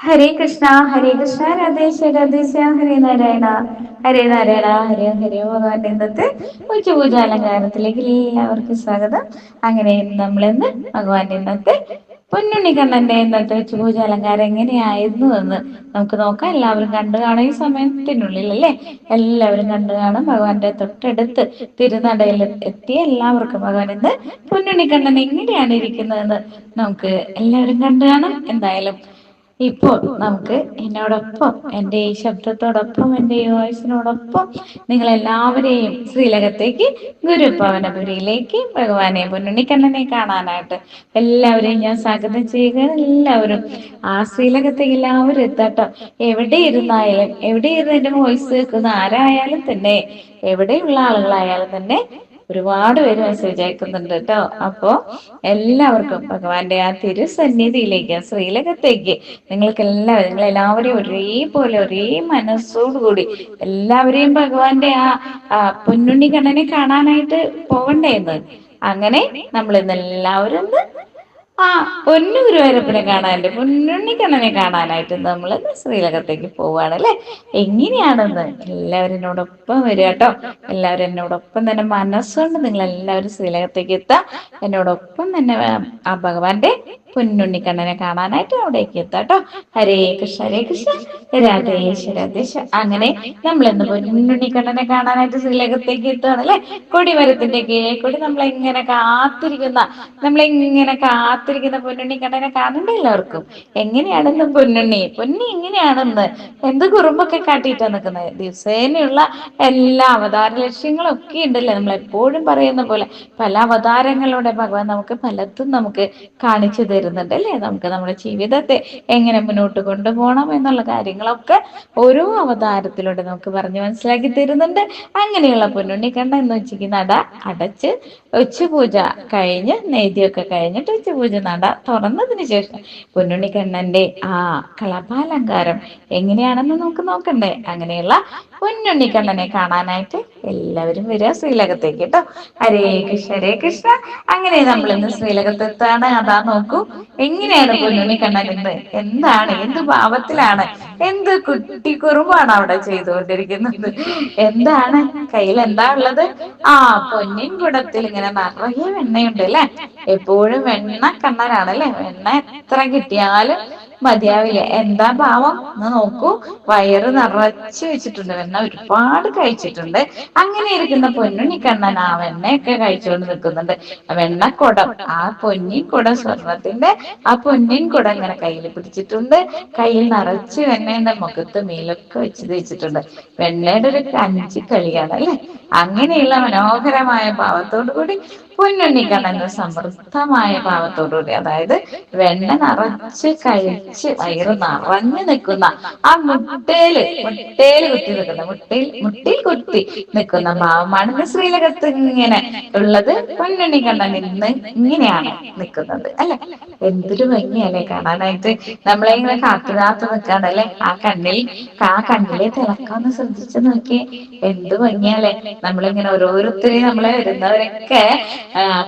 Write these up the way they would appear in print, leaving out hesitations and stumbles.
ഹരേ കൃഷ്ണ രാധേശ്യ രാധേശ്യ ഹരേ നാരായണ ഹരേ നാരായണ ഹരേ ഹരേ ഭഗവാന്റെ ഇന്നത്തെ ഉച്ചപൂജാലങ്കാരത്തിലേക്ക് എല്ലാവർക്കും സ്വാഗതം. അങ്ങനെ നമ്മളിന്ന് ഭഗവാന്റെ ഇന്നത്തെ പൊന്നുണ്ണിക്കണ്ണന്റെ ഇന്നത്തെ ഉച്ചപൂജാലങ്കാരം എങ്ങനെയായിരുന്നു എന്ന് നമുക്ക് നോക്കാം. എല്ലാവരും കണ്ടു കാണും, ഈ സമയത്തിനുള്ളിൽ അല്ലേ എല്ലാവരും കണ്ടു കാണും. ഭഗവാന്റെ തൊട്ടടുത്ത് തിരുനടയിൽ എത്തിയ എല്ലാവർക്കും ഭഗവാൻ ഇന്ന് പൊന്നുണ്ണിക്കണ്ണൻ എങ്ങനെയാണ് ഇരിക്കുന്നതെന്ന് നമുക്ക് എല്ലാവരും കണ്ടു കാണും. എന്തായാലും ഇപ്പോൾ നമുക്ക് എന്നോടൊപ്പം, എൻ്റെ ഈ ശബ്ദത്തോടൊപ്പം, എൻ്റെ ഈ വോയിസിനോടൊപ്പം നിങ്ങളെല്ലാവരെയും ശ്രീലകത്തേക്ക്, ഗുരുഭവനപുരിയിലേക്ക് ഭഗവാനെ പൊന്നുണ്ണിക്കണ്ണനെ കാണാനായിട്ട് എല്ലാവരെയും ഞാൻ സ്വാഗതം ചെയ്യുക. എല്ലാവരും ആ ശ്രീലകത്തേക്ക് എല്ലാവരും എത്താട്ടോ. എവിടെ ഇരുന്നായാലും, എവിടെ ഇരുന്ന് എൻ്റെ വോയിസ് കേൾക്കുന്ന ആരായാലും തന്നെ, എവിടെയുള്ള ആളുകളായാലും തന്നെ ഒരുപാട് പേര് മെസ്സേജ് അയക്കുന്നുണ്ട് കേട്ടോ. അപ്പോ എല്ലാവർക്കും ഭഗവാന്റെ ആ തിരുസന്നിധിയിലേക്ക്, ശ്രീലകത്തേക്ക് നിങ്ങളെല്ലാവരെയും ഒരേപോലെ, ഒരേ മനസ്സോടുകൂടി എല്ലാവരെയും ഭഗവാന്റെ ആ പൊന്നുണ്ണിക്കണ്ണനെ കാണാനായിട്ട് പോകണ്ടേന്ന്. അങ്ങനെ നമ്മൾ ഇന്ന് എല്ലാവരും ആ പൊന്നു ഗുരുവായൂരപ്പനെ കാണാനായിട്ട്, പൊന്നുണ്ണിക്കണ്ണനെ കാണാനായിട്ട് നമ്മൾ ശ്രീലകത്തേക്ക് പോവാണ് അല്ലെ. എങ്ങനെയാണെന്ന് എല്ലാവരും എന്നോടൊപ്പം വരിക കേട്ടോ. എല്ലാവരും എന്നോടൊപ്പം തന്നെ മനസ്സുകൊണ്ട് നിങ്ങൾ എല്ലാവരും ശ്രീലകത്തേക്ക് എത്താം. എന്നോടൊപ്പം തന്നെ ആ ഭഗവാന്റെ പൊന്നുണ്ണിക്കണ്ണനെ കാണാനായിട്ട് അവിടേക്ക് എത്താട്ടോ. ഹരേ കൃഷ്ണ ഹരേ കൃഷ്ണ രാധേശ രാധേശ. അങ്ങനെ നമ്മൾ ഇന്ന് പൊന്നുണ്ണിക്കണ്ണനെ കാണാനായിട്ട് ശ്രീലകത്തേക്ക് എത്തുകയാണ് അല്ലെ. കൊടിമരത്തിന്റെ കീഴെ കൂടി നമ്മളിങ്ങനെ കാത്തിരിക്കുന്ന പൊന്നുണ്ണിക്കണ്ണനെ കാണണ്ടേ എല്ലാവർക്കും. എങ്ങനെയാണെന്ന് പൊന്നി എങ്ങനെയാണെന്ന്, എന്ത് കുറുമ്പൊക്കെ കാട്ടിയിട്ടാ നിൽക്കുന്നത്. ദിവസേനയുള്ള എല്ലാ അവതാര ലക്ഷ്യങ്ങളും ഒക്കെ ഉണ്ടല്ലേ. നമ്മൾ എപ്പോഴും പറയുന്ന പോലെ പല അവതാരങ്ങളിലൂടെ ഭഗവാൻ നമുക്ക് പലതും നമുക്ക് കാണിച്ചു തരുന്നുണ്ട് അല്ലേ. നമുക്ക് നമ്മുടെ ജീവിതത്തെ എങ്ങനെ മുന്നോട്ട് കൊണ്ടുപോകണം എന്നുള്ള കാര്യങ്ങളൊക്കെ ഓരോ അവതാരത്തിലൂടെ നമുക്ക് പറഞ്ഞ് മനസ്സിലാക്കി തരുന്നുണ്ട്. അങ്ങനെയുള്ള പൊന്നുണ്ണിക്കണ്ണൻ എന്ന് ഉച്ചയ്ക്ക് നട അടച്ച് ഉച്ചപൂജ കഴിഞ്ഞ്, നേദ്യമൊക്കെ കഴിഞ്ഞിട്ട് ഉച്ചപൂജ നട തുറന്നതിന് ശേഷം പൊന്നുണ്ണിക്കണ്ണന്റെ ആ കളഭാലങ്കാരം എങ്ങനെയാണെന്ന് നമുക്ക് നോക്കണ്ടേ. അങ്ങനെയുള്ള പൊന്നുണ്ണിക്കണ്ണനെ കാണാനായിട്ട് എല്ലാവരും വരിക ശ്രീലകത്തേക്ക് കേട്ടോ. ഹരേ കൃഷ്ണ ഹരേ കൃഷ്ണ. അങ്ങനെ നമ്മൾ ഇന്ന് ശ്രീലകത്തെത്താണ്. അതാ നോക്കൂ, എങ്ങനെയാണ് പൊന്നുണ്ണിക്കണ്ണൻ ഇന്ന്, എന്ത് ഭാവത്തിലാണ്, എന്ത് കുട്ടിക്കുറുമ്പാണ് അവിടെ ചെയ്തുകൊണ്ടിരിക്കുന്നത്. എന്താണ് കയ്യിൽ എന്താ ഉള്ളത്? ആ പൊന്നിൻ കുടത്തിൽ ഇങ്ങനെ നിറയെ വെണ്ണയുണ്ട് അല്ലെ. എപ്പോഴും വെണ്ണ കണ്ണനാണ് അല്ലെ. വെണ്ണ എത്ര കിട്ടിയാലും മതിയാവില്ല. എന്താ ഭാവം എന്ന് നോക്കൂ, വയറ് നിറച്ച് വെച്ചിട്ടുണ്ട്, വെണ്ണ ഒരുപാട് കഴിച്ചിട്ടുണ്ട്. അങ്ങനെ ഇരിക്കുന്ന പൊന്നുണ്ണിക്കണ്ണൻ ആ വെണ്ണയൊക്കെ കഴിച്ചുകൊണ്ട് നിൽക്കുന്നുണ്ട്. വെണ്ണക്കുടം, ആ പൊന്നിൻ കുടം, സ്വർണത്തിന്റെ ആ പൊന്നിൻ കുടം ഇങ്ങനെ കയ്യിൽ പിടിച്ചിട്ടുണ്ട്. കയ്യിൽ നിറച്ച് വെണ്ണയുടെ മുഖത്ത് മേലൊക്കെ വെച്ച് തേച്ചിട്ടുണ്ട്. വെണ്ണയുടെ ഒരു കഞ്ചി കളിയാണ് അല്ലെ. അങ്ങനെയുള്ള മനോഹരമായ ഭാവത്തോടു കൂടി പൊന്നുണ്ണിക്കണ്ണൻ സമൃദ്ധമായ ഭാവത്തോടുകൂടി, അതായത് വെണ്ണ നിറച്ച് കഴിച്ച് വയറ് നിറഞ്ഞു നിൽക്കുന്ന ആ മുട്ടേല് കുത്തി നിൽക്കുന്ന, മുട്ടിൽ കുത്തി നിൽക്കുന്ന ഭാവമാണ് ഇന്ന് ശ്രീലകത്ത് ഇങ്ങനെ ഉള്ളത്. പൊന്നുണ്ണിക്കണ്ണൻ ഇന്ന് ഇങ്ങനെയാണ് നിൽക്കുന്നത് അല്ലെ. എന്തൊരു ഭംഗിയല്ലേ കാണാനായിട്ട്. നമ്മളെ ഇങ്ങനെ കാത്തു നിൽക്കാണല്ലേ. ആ കണ്ണിലെ തിളക്കാന്ന് ശ്രദ്ധിച്ചു നോക്കിയേ, എന്ത് ഭംഗിയല്ലേ. നമ്മളിങ്ങനെ ഓരോരുത്തരെയും, നമ്മളെ വരുന്നവരൊക്കെ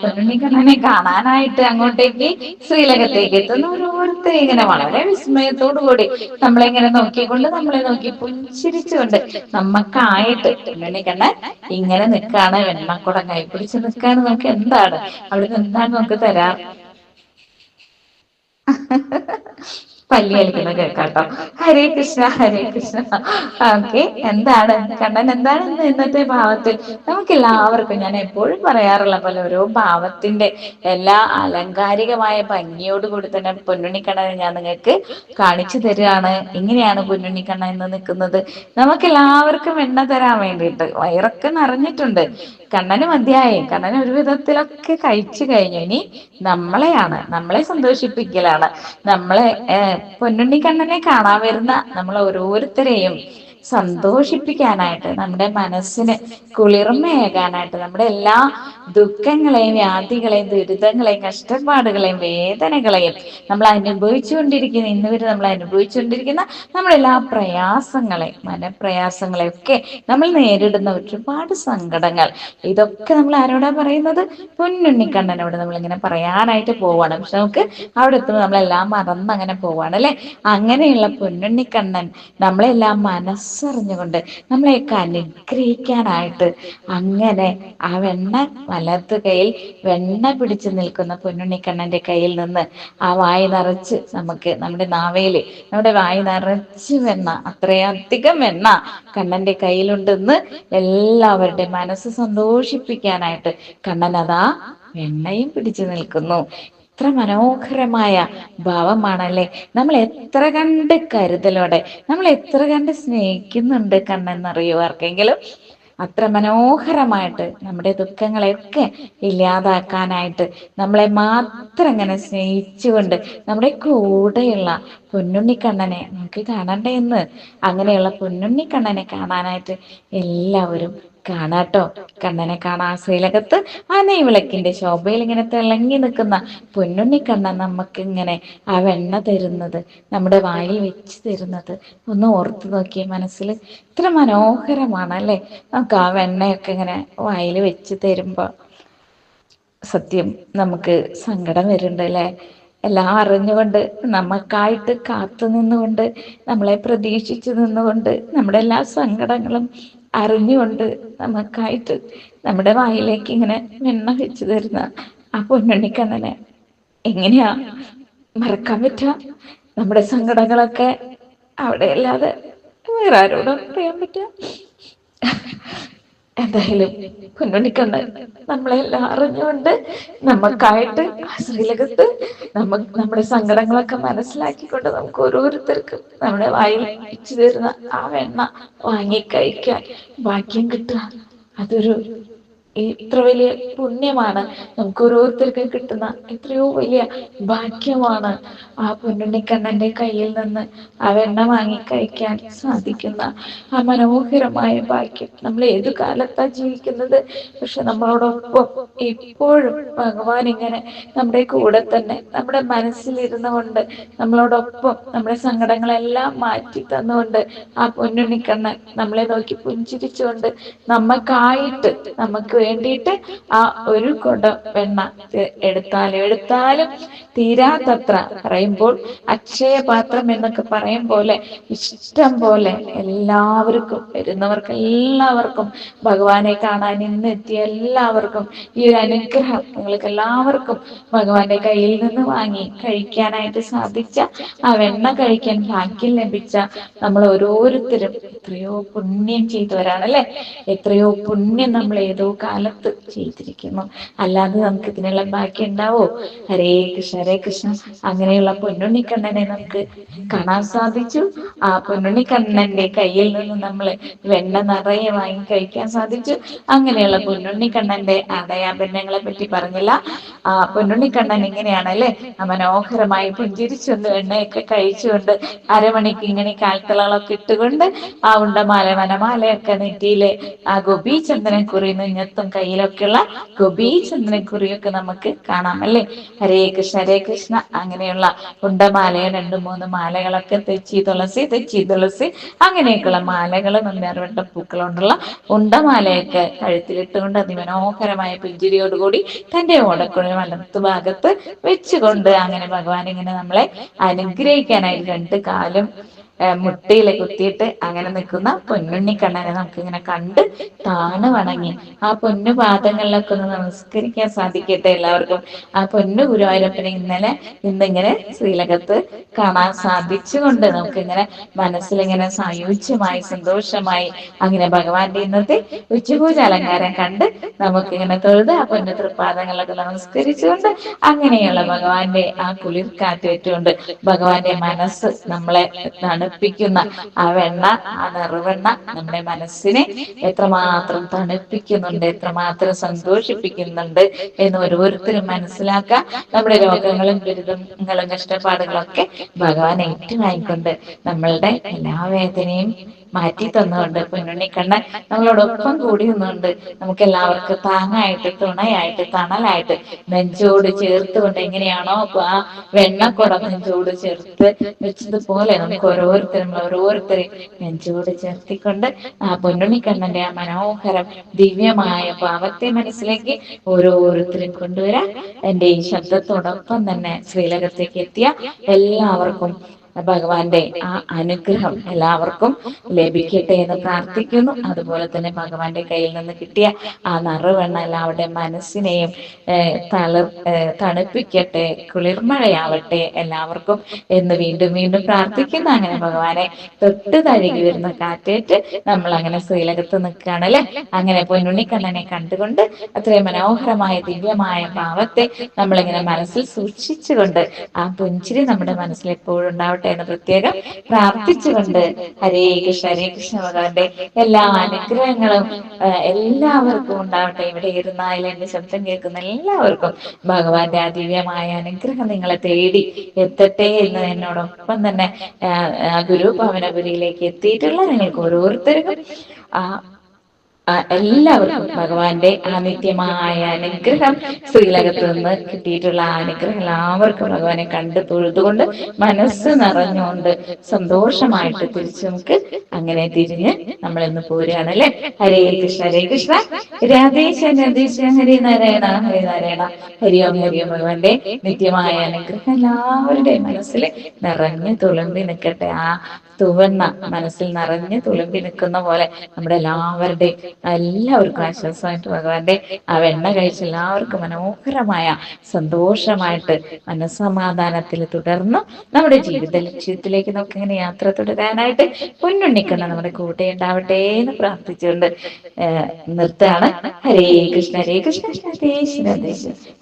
പൊന്നുണ്ണിക്കണ്ണനെ കാണാനായിട്ട് അങ്ങോട്ടേക്ക് ശ്രീലകത്തേക്ക് എത്തുന്ന ഓരോരുത്തരെയും ഇങ്ങനെ വളരെ വിസ്മയത്തോടു കൂടി നമ്മളെങ്ങനെ നോക്കിക്കൊണ്ട്, നമ്മളെ നോക്കി പുഞ്ചിരിച്ചുകൊണ്ട് നമ്മക്കായിട്ട് പൊന്നുണ്ണിക്കണ്ണൻ ഇങ്ങനെ നിൽക്കാണ്. വെണ്ണക്കുടം കൈ പിടിച്ച് നിൽക്കാണ്. നമുക്ക് എന്താണ് അവിടുന്ന്, എന്താണ് നമുക്ക് തരാം? പല്ലി കളിക്കുന്ന കേൾക്കാട്ടോ. ഹരേ കൃഷ്ണ ഹരേ കൃഷ്ണ. ഓക്കെ, എന്താണ് കണ്ണൻ, എന്താണ് ഇന്നത്തെ ഭാവത്തിൽ? നമുക്ക് എല്ലാവർക്കും, ഞാൻ എപ്പോഴും പറയാറുള്ള പോലെ, ഓരോ ഭാവത്തിന്റെ എല്ലാ അലങ്കാരികമായ ഭംഗിയോട് കൂടി തന്നെ പൊന്നുണ്ണിക്കണ്ണനെ ഞാൻ നിങ്ങൾക്ക് കാണിച്ചു തരികയാണ്. എങ്ങനെയാണ് പൊന്നുണ്ണിക്കണ്ണൻ എന്ന് നിൽക്കുന്നത്. നമുക്ക് എല്ലാവർക്കും എണ്ണ തരാൻ വേണ്ടിയിട്ട് വയറൊക്കെ നിറഞ്ഞിട്ടുണ്ട്. കണ്ണന് മതിയായി, കണ്ണന് ഒരു വിധത്തിലൊക്കെ കഴിച്ചു കഴിഞ്ഞു. ഇനി നമ്മളെ സന്തോഷിപ്പിക്കലാണ്. നമ്മളെ പൊന്നുണ്ണിക്കണ്ണനെ കാണാൻ വരുന്ന നമ്മൾ ഓരോരുത്തരെയും സന്തോഷിപ്പിക്കാനായിട്ട്, നമ്മുടെ മനസ്സിന് കുളിർമയേകാനായിട്ട്, നമ്മുടെ എല്ലാ ദുഃഖങ്ങളെയും വ്യാധികളെയും ദുരിതങ്ങളെയും കഷ്ടപ്പാടുകളെയും വേദനകളെയും നമ്മൾ അനുഭവിച്ചുകൊണ്ടിരിക്കുന്ന ഇന്ന് വരെ നമ്മൾ അനുഭവിച്ചുകൊണ്ടിരിക്കുന്ന നമ്മളെല്ലാ പ്രയാസങ്ങളെ മനപ്രയാസങ്ങളെ ഒക്കെ നമ്മൾ നേരിടുന്ന ഒരുപാട് സങ്കടങ്ങൾ, ഇതൊക്കെ നമ്മൾ ആരോടാ പറയുന്നത്? പൊന്നുണ്ണിക്കണ്ണനോട് നമ്മളിങ്ങനെ പറയാനായിട്ട് പോവാണ്. പക്ഷെ നമുക്ക് അവിടെ എത്തുമ്പോൾ നമ്മളെല്ലാം മറന്ന് അങ്ങനെ പോവാണ് അല്ലെ. അങ്ങനെയുള്ള പൊന്നുണ്ണിക്കണ്ണൻ നമ്മളെല്ലാം മനസ്സറിഞ്ഞുകൊണ്ട് നമ്മളെയൊക്കെ അനുഗ്രഹിക്കാനായിട്ട് അങ്ങനെ ആ വെണ്ണ വലത്ത് കയ്യിൽ വെണ്ണ പിടിച്ചു നിൽക്കുന്ന പൊന്നുണ്ണിക്കണ്ണന്റെ കയ്യിൽ നിന്ന് ആ വായി നിറച്ച് നമുക്ക് നമ്മുടെ നാവയില് നമ്മുടെ വായി നിറച്ച് വെണ്ണ, അത്രയധികം വെണ്ണ കണ്ണന്റെ കയ്യിലുണ്ടെന്ന് എല്ലാവരുടെ മനസ്സ് സന്തോഷിപ്പിക്കാനായിട്ട് കണ്ണൻ അതാ വെണ്ണയും പിടിച്ചു നിൽക്കുന്നു. എത്ര മനോഹരമായ ഭാവമാണല്ലേ. നമ്മൾ എത്ര കണ്ട് കരുതലോടെ, നമ്മൾ എത്ര കണ്ട് സ്നേഹിക്കുന്നുണ്ട് കണ്ണെന്നറിയോ ആർക്കെങ്കിലും? അത്ര മനോഹരമായിട്ട് നമ്മുടെ ദുഃഖങ്ങളെയൊക്കെ ഇല്ലാതാക്കാനായിട്ട് നമ്മളെ മാത്രം ഇങ്ങനെ സ്നേഹിച്ചുകൊണ്ട് നമ്മുടെ കൂടെയുള്ള പൊന്നുണ്ണിക്കണ്ണനെ നമുക്ക് കാണണ്ടേ എന്ന്. അങ്ങനെയുള്ള പൊന്നുണ്ണിക്കണ്ണനെ കാണാനായിട്ട് എല്ലാവരും കാണാട്ടോ. കണ്ണനെ കാണാൻ ശ്രീലകത്ത് ആ നെയ്വിളക്കിന്റെ ശോഭയിൽ ഇങ്ങനെ തിളങ്ങി നിൽക്കുന്ന പൊന്നുണ്ണിക്കണ്ണൻ നമുക്ക് ഇങ്ങനെ ആ വെണ്ണ തരുന്നത്, നമ്മുടെ വായിൽ വെച്ച് തരുന്നത് ഒന്ന് ഓർത്തു നോക്കിയേ മനസ്സിൽ. ഇത്ര മനോഹരമാണല്ലേ. നമുക്ക് ആ വെണ്ണയൊക്കെ ഇങ്ങനെ വായിൽ വെച്ച് തരുമ്പോ സത്യം നമുക്ക് സങ്കടം വരുന്നുണ്ട് അല്ലേ. എല്ലാം അറിഞ്ഞുകൊണ്ട്, നമുക്കായിട്ട് കാത്തു നിന്നുകൊണ്ട്, നമ്മളെ പ്രതീക്ഷിച്ചു നിന്നുകൊണ്ട്, നമ്മുടെ എല്ലാ സങ്കടങ്ങളും അറിഞ്ഞുകൊണ്ട് നമുക്കായിട്ട് നമ്മുടെ വായിലേക്ക് ഇങ്ങനെ വെണ്ണ വെച്ച് തരുന്ന ആ പൊന്നുണ്ണിക്കണ്ണനെ എങ്ങനെയാ മറക്കാൻ പറ്റുക? നമ്മുടെ സങ്കടങ്ങളൊക്കെ അവിടെ അല്ലാതെ വേറെ ആരോടും പറയാൻ പറ്റുക? എന്തായാലും പൊന്നുണ്ണിക്കണ്ണൻ നമ്മളെല്ലാം അറിഞ്ഞുകൊണ്ട് നമുക്കായിട്ട് ശ്രീലകത്ത് നമ്മുടെ സങ്കടങ്ങളൊക്കെ മനസ്സിലാക്കിക്കൊണ്ട് നമുക്ക് ഓരോരുത്തർക്കും നമ്മുടെ വായിൽ വെച്ചു തരുന്ന ആ വെണ്ണ വാങ്ങി കഴിക്കാൻ ഭാഗ്യം കിട്ടുക, അതൊരു എത്ര വലിയ പുണ്യമാണ്. നമുക്ക് ഓരോരുത്തർക്കും കിട്ടുന്ന എത്രയോ വലിയ ഭാഗ്യമാണ് ആ പൊന്നുണ്ണിക്കണ്ണന്റെ കയ്യിൽ നിന്ന് ആ വെണ്ണ വാങ്ങി കഴിക്കാൻ സാധിക്കുന്ന ആ മനോഹരമായ ഭാഗ്യം. നമ്മൾ ഏതു കാലത്താ ജീവിക്കുന്നത്? പക്ഷെ നമ്മളോടൊപ്പം എപ്പോഴും ഭഗവാൻ ഇങ്ങനെ നമ്മുടെ കൂടെ തന്നെ നമ്മുടെ മനസ്സിലിരുന്നു കൊണ്ട് നമ്മളോടൊപ്പം നമ്മുടെ സങ്കടങ്ങളെല്ലാം മാറ്റി തന്നുകൊണ്ട് ആ പൊന്നുണ്ണിക്കണ്ണൻ നമ്മളെ നോക്കി പുഞ്ചിരിച്ചുകൊണ്ട് നമുക്കായിട്ട് നമുക്ക് വേണ്ടിയിട്ട് ആ ഒരു കുടം വെണ്ണ എടുത്താലും തീരാത്തത്ര, പറയുമ്പോൾ അക്ഷയപാത്രം എന്നൊക്കെ പറയും പോലെ ഇഷ്ടം പോലെ എല്ലാവർക്കും വരുന്നവർക്ക് എല്ലാവർക്കും ഭഗവാനെ കാണാൻ ഇന്നെത്തിയ എല്ലാവർക്കും ഈ ഒരു അനുഗ്രഹം നിങ്ങൾക്ക് എല്ലാവർക്കും ഭഗവാന്റെ കയ്യിൽ നിന്ന് വാങ്ങി കഴിക്കാനായിട്ട് സാധിച്ച, ആ വെണ്ണ കഴിക്കാൻ ഭാഗ്യം ലഭിച്ച നമ്മൾ ഓരോരുത്തരും എത്രയോ പുണ്യം ചെയ്തവരാണല്ലേ. എത്രയോ പുണ്യം നമ്മൾ ഏതോ കാലത്ത് ചെയ്തിരിക്കുന്നു. അല്ലാതെ നമുക്ക് ഇതിനുള്ള ഭാഗ്യം ഉണ്ടാവോ? ഹരേ കൃഷ്ണ ഹരേ കൃഷ്ണ. അങ്ങനെയുള്ള പൊന്നുണ്ണിക്കണ്ണനെ നമുക്ക് കാണാൻ സാധിച്ചു. ആ പൊന്നുണ്ണിക്കണ്ണന്റെ കയ്യിൽ നിന്ന് നമ്മൾ വെണ്ണ നിറയെ വാങ്ങി കഴിക്കാൻ സാധിച്ചു. അങ്ങനെയുള്ള പൊന്നുണ്ണിക്കണ്ണന്റെ അടയാഭരണങ്ങളെ പറ്റി പറഞ്ഞില്ല. ആ പൊന്നുണ്ണിക്കണ്ണൻ ഇങ്ങനെയാണല്ലേ, മനോഹരമായി പുഞ്ചിരിച്ചുകൊണ്ട് വെണ്ണയൊക്കെ കഴിച്ചുകൊണ്ട് അരമണിക്ക് ഇങ്ങനെ കാൽത്തളകളൊക്കെ ഇട്ടുകൊണ്ട് ആ ഉണ്ടമാല വനമാലയൊക്കെ നെറ്റിയിലെ ആ ഗോപി ചന്ദനക്കുറി നെഞ്ഞത്തും കയ്യിലൊക്കെയുള്ള ഗോപി ചന്ദനക്കുറിയൊക്കെ നമുക്ക് കാണാം അല്ലേ. ഹരേ കൃഷ്ണ ഹരേ കൃഷ്ണ. അങ്ങനെയുള്ള ഉണ്ടമാലയോ 2-3 മാലകളൊക്കെ തെച്ചി തുളസി അങ്ങനെയൊക്കെയുള്ള മാലകളും നേർവട്ട പൂക്കളുകൊണ്ടുള്ള ഉണ്ടമാലയൊക്കെ കഴുത്തിലിട്ടുകൊണ്ട് അതിമനോഹരമായ പുഞ്ചിരിയോടുകൂടി തന്റെ ഓടക്കുഴൽ വലത്തു ഭാഗത്ത് വെച്ചുകൊണ്ട് അങ്ങനെ ഭഗവാൻ ഇങ്ങനെ നമ്മളെ അനുഗ്രഹിക്കാനായിട്ട് 2 കാലും മുട്ടിയിലെ കുത്തിയിട്ട് അങ്ങനെ നിൽക്കുന്ന പൊന്നുണ്ണിക്കണ്ണനെ നമുക്ക് ഇങ്ങനെ കണ്ട് താണ് വണങ്ങി ആ പൊന്നു പാദങ്ങളിലൊക്കെ ഒന്ന് നമസ്കരിക്കാൻ സാധിക്കട്ടെ എല്ലാവർക്കും. ആ പൊന്നു ഗുരുവായൂരപ്പനെ ഇന്നിങ്ങനെ ശ്രീലകത്ത് കാണാൻ സാധിച്ചുകൊണ്ട് നമുക്കിങ്ങനെ മനസ്സിലിങ്ങനെ സായുജ്യമായി സന്തോഷമായി അങ്ങനെ ഭഗവാന്റെ ഇന്നത്തെ ഉച്ചപൂജ അലങ്കാരം കണ്ട് നമുക്കിങ്ങനെ തൊഴുത് ആ പൊന്നു തൃപ്പാദങ്ങളിലൊക്കെ നമസ്കരിച്ചുകൊണ്ട് അങ്ങനെയുള്ള ഭഗവാന്റെ ആ കുളിർ കാറ്റേറ്റുകൊണ്ട് ഭഗവാന്റെ മനസ്സ് നമ്മളെ തണുപ്പിക്കുന്ന ആ വെണ്ണ, ആ നെറുവെണ്ണ നമ്മുടെ മനസ്സിനെ എത്രമാത്രം തണുപ്പിക്കുന്നുണ്ട്, എത്രമാത്രം സന്തോഷിപ്പിക്കുന്നുണ്ട് എന്ന് ഓരോരുത്തരും മനസ്സിലാക്കുക. നമ്മുടെ രോഗങ്ങളും ദുരിതങ്ങളും കഷ്ടപ്പാടുകളൊക്കെ ഭഗവാൻ ഏറ്റുവാങ്ങിക്കൊണ്ട് നമ്മളുടെ എല്ലാ വേദനയും മാറ്റി തന്നുകൊണ്ട് പൊന്നുണ്ണിക്കണ്ണൻ നമ്മളോടൊപ്പം കൂടി നിന്നുകൊണ്ട് നമുക്ക് എല്ലാവർക്കും താങ്ങായിട്ട്, തുണയായിട്ട്, തണലായിട്ട്, നെഞ്ചോട് ചേർത്തുകൊണ്ട് എങ്ങനെയാണോ ആ വെണ്ണക്കുടം നെഞ്ചോട് ചേർത്ത് വെച്ചതുപോലെ നമുക്ക് ഓരോരുത്തരെയും നെഞ്ചോട് ചേർത്തിക്കൊണ്ട് ആ പൊന്നുണ്ണിക്കണ്ണന്റെ ആ മനോഹരം ദിവ്യമായ ഭാവത്തെ മനസ്സിലേക്ക് ഓരോരുത്തരും കൊണ്ടുവരാൻ എന്റെ ഈ ശബ്ദത്തോടൊപ്പം തന്നെ ശ്രീലകത്തേക്ക് എത്തിയ എല്ലാവർക്കും ഭഗവാന്റെ ആ അനുഗ്രഹം എല്ലാവർക്കും ലഭിക്കട്ടെ എന്ന് പ്രാർത്ഥിക്കുന്നു. അതുപോലെ തന്നെ ഭഗവാന്റെ കയ്യിൽ നിന്ന് കിട്ടിയ ആ നറുവെണ്ണ എല്ലാവരുടെ മനസ്സിനെയും തണുപ്പിക്കട്ടെ, കുളിർമഴയാവട്ടെ എല്ലാവർക്കും എന്ന് വീണ്ടും വീണ്ടും പ്രാർത്ഥിക്കുന്നു. അങ്ങനെ ഭഗവാനെ തൊട്ട് തഴുകി വരുന്ന കാറ്റേറ്റ് നമ്മൾ അങ്ങനെ ശ്രീലകത്ത് നിൽക്കുകയാണ് അല്ലെ. അങ്ങനെ പൊന്നുണ്ണിക്കണ്ണനെ കണ്ടുകൊണ്ട് അത്രയും മനോഹരമായ ദിവ്യമായ ഭാവത്തെ നമ്മളിങ്ങനെ മനസ്സിൽ സൂക്ഷിച്ചുകൊണ്ട് ആ പുഞ്ചിരി നമ്മുടെ മനസ്സിൽ എപ്പോഴും ഉണ്ടാവട്ടെ എന്ന് പ്രത്യേകം പ്രാർത്ഥിച്ചുകൊണ്ട് ഹരേ കൃഷ്ണ ഹരേ കൃഷ്ണ. ഭഗവാന്റെ എല്ലാ അനുഗ്രഹങ്ങളും എല്ലാവർക്കും ഉണ്ടാവട്ടെ. ഇവിടെ ഇരുന്നായാലും എന്റെ ശബ്ദം കേൾക്കുന്ന എല്ലാവർക്കും ഭഗവാന്റെ ആ ദിവ്യമായ അനുഗ്രഹം നിങ്ങളെ തേടി എത്തട്ടെ എന്ന് എന്നോടൊപ്പം തന്നെ ഗുരു ഭവനപുരിയിലേക്ക് എത്തിയിട്ടുള്ള നിങ്ങൾക്ക് ഓരോരുത്തർക്കും എല്ലാവർക്കും ഭഗവാന്റെ ആ നിത്യമായ അനുഗ്രഹം ശ്രീലകത്ത് നിന്ന് കിട്ടിയിട്ടുള്ള ആ അനുഗ്രഹം എല്ലാവർക്കും ഭഗവാനെ കണ്ട് തൊഴുതുകൊണ്ട് മനസ്സ് നിറഞ്ഞുകൊണ്ട് സന്തോഷമായിട്ട് തിരിച്ചു നമുക്ക് അങ്ങനെ തിരിഞ്ഞ് നമ്മൾ ഇന്ന് പോരുകയാണ് അല്ലെ. ഹരേ കൃഷ്ണ ഹരേ കൃഷ്ണ രാധേശ രാധേശ ഹരേ നാരായണ ഹരേ നാരായണ ഹരി ഓം ഹരി ഓം. ഭഗവാന്റെ നിത്യമായ അനുഗ്രഹം എല്ലാവരുടെയും മനസ്സിൽ നിറഞ്ഞ് തുളുമ്പി നിൽക്കട്ടെ. ആ തുവണ്ണ മനസ്സിൽ നിറഞ്ഞ് തുളുമ്പി നിൽക്കുന്ന പോലെ നമ്മുടെ എല്ലാവർക്കും ആശ്വാസമായിട്ട് ഭഗവാന്റെ ആ വെണ്ണ കഴിച്ച് എല്ലാവർക്കും മനോഹരമായ സന്തോഷമായിട്ട് മനസ്സമാധാനത്തിൽ തുടർന്ന് നമ്മുടെ ജീവിത ലക്ഷ്യത്തിലേക്ക് നമുക്ക് ഇങ്ങനെ യാത്ര തുടരാനായിട്ട് പൊന്നുണ്ണിക്കണ്ണൻ നമ്മുടെ കൂടെ ഉണ്ടാവട്ടെ എന്ന് പ്രാർത്ഥിച്ചുകൊണ്ട് നിർത്താണ്. ഹരേ കൃഷ്ണ ഹരേ കൃഷ്ണ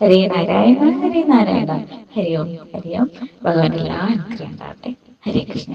ഹരേ നാരായണ ഹരേ നാരായണ ഹരി ഓം ഹരി ഓം. ഭഗവാൻ എല്ലാ അനുഗ്രഹം ഉണ്ടാവട്ടെ. ഹരേ കൃഷ്ണ.